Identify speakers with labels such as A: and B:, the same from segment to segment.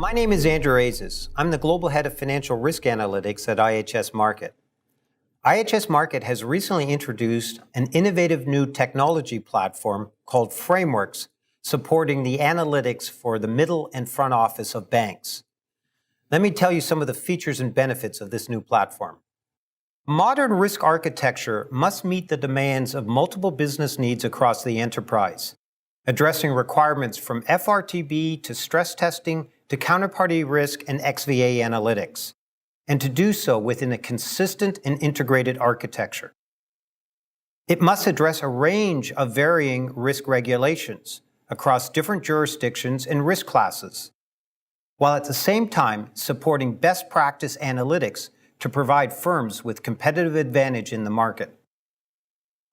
A: My name is Andrew Azes. I'm the Global Head of Financial Risk Analytics at IHS Markit. IHS Markit has recently introduced an innovative new technology platform called Frameworks, supporting the analytics for the middle and front office of banks. Let me tell you some of the features and benefits of this new platform. Modern risk architecture must meet the demands of multiple business needs across the enterprise, addressing requirements from FRTB to stress testing to counterparty risk and XVA analytics, and to do so within a consistent and integrated architecture. It must address a range of varying risk regulations across different jurisdictions and risk classes, while at the same time supporting best practice analytics to provide firms with competitive advantage in the market.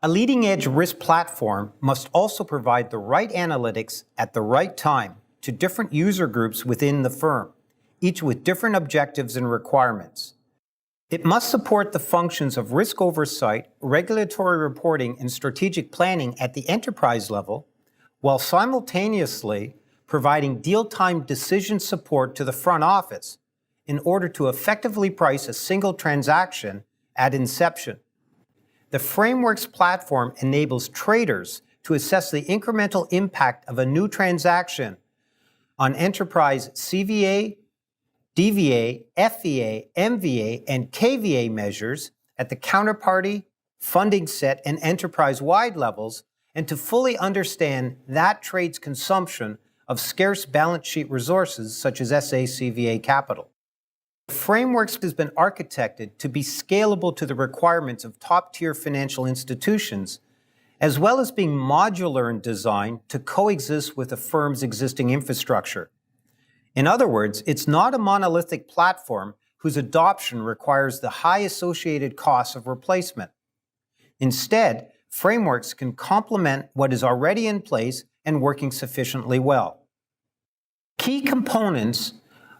A: A leading-edge risk platform must also provide the right analytics at the right time to different user groups within the firm, each with different objectives and requirements. It must support the functions of risk oversight, regulatory reporting, and strategic planning at the enterprise level, while simultaneously providing deal-time decision support to the front office in order to effectively price a single transaction at inception. The Frameworks platform enables traders to assess the incremental impact of a new transaction on enterprise CVA, DVA, FVA, MVA, and KVA measures at the counterparty, funding set, and enterprise-wide levels, and to fully understand that trade's consumption of scarce balance sheet resources such as SA-CVA capital. The Frameworks has been architected to be scalable to the requirements of top-tier financial institutions, as well as being modular in design to coexist with a firm's existing infrastructure. In other words, it's not a monolithic platform whose adoption requires the high associated costs of replacement. Instead, Frameworks can complement what is already in place and working sufficiently well. Key components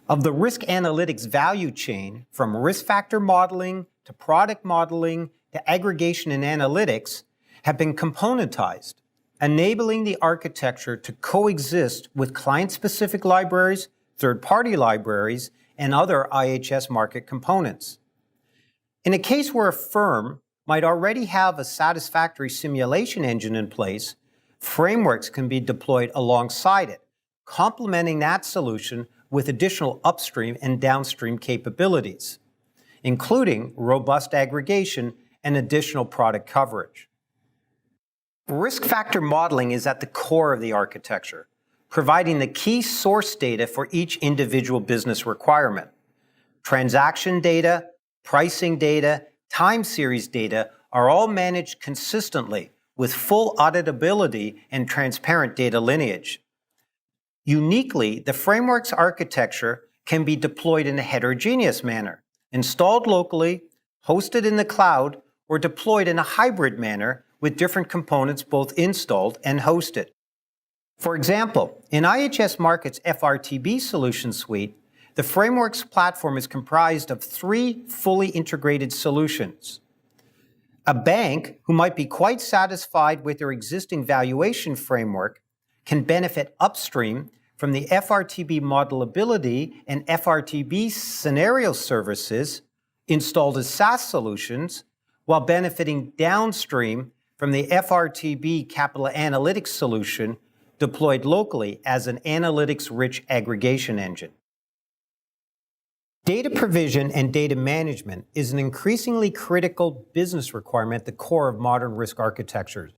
A: of the risk analytics value chain, from risk factor modeling to product modeling to aggregation and analytics, have been componentized, enabling the architecture to coexist with client-specific libraries, third-party libraries, and other IHS Markit components. In a case where a firm might already have a satisfactory simulation engine in place, Frameworks can be deployed alongside it, complementing that solution with additional upstream and downstream capabilities, including robust aggregation and additional product coverage. Risk factor modeling is at the core of the architecture, providing the key source data for each individual business requirement. Transaction data, pricing data, time series data are all managed consistently with full auditability and transparent data lineage. Uniquely, the Frameworks architecture can be deployed in a heterogeneous manner, installed locally, hosted in the cloud, or deployed in a hybrid manner with different components both installed and hosted. For example, in IHS Markit's FRTB solution suite, the Frameworks platform is comprised of 3 fully integrated solutions. A bank who might be quite satisfied with their existing valuation framework can benefit upstream from the FRTB modelability and FRTB scenario services installed as SaaS solutions, while benefiting downstream from the FRTB Capital Analytics solution deployed locally as an analytics-rich aggregation engine. Data provision and data management is an increasingly critical business requirement at the core of modern risk architectures.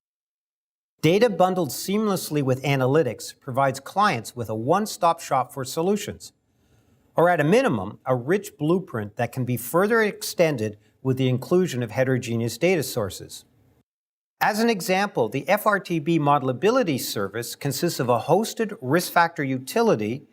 A: Data bundled seamlessly with analytics provides clients with a one-stop shop for solutions, or at a minimum, a rich blueprint that can be further extended with the inclusion of heterogeneous data sources. As an example, the FRTB modelability service consists of a hosted risk factor utility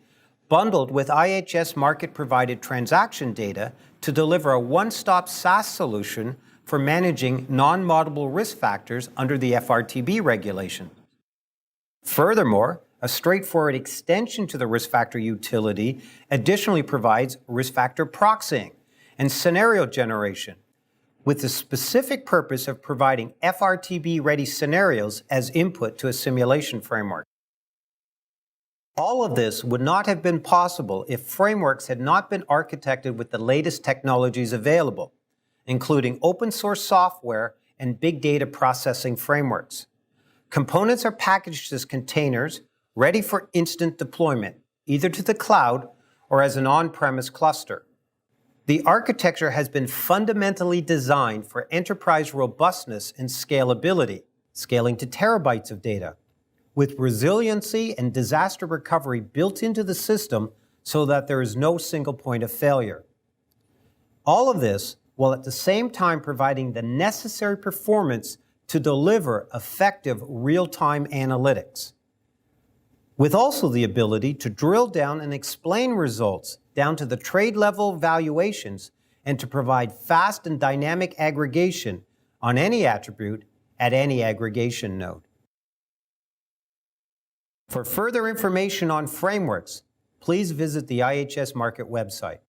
A: bundled with IHS Markit-provided transaction data to deliver a one-stop SaaS solution for managing non-modelable risk factors under the FRTB regulation. Furthermore, a straightforward extension to the risk factor utility additionally provides risk factor proxying and scenario generation, with the specific purpose of providing FRTB-ready scenarios as input to a simulation framework. All of this would not have been possible if frameworks had not been architected with the latest technologies available, including open source software and big data processing frameworks. Components are packaged as containers ready for instant deployment, either to the cloud or as an on-premise cluster. The architecture has been fundamentally designed for enterprise robustness and scalability, scaling to terabytes of data, with resiliency and disaster recovery built into the system so that there is no single point of failure. All of this while at the same time providing the necessary performance to deliver effective real-time analytics, with also the ability to drill down and explain results down to the trade-level valuations and to provide fast and dynamic aggregation on any attribute at any aggregation node. For further information on frameworks, please visit the IHS Markit website.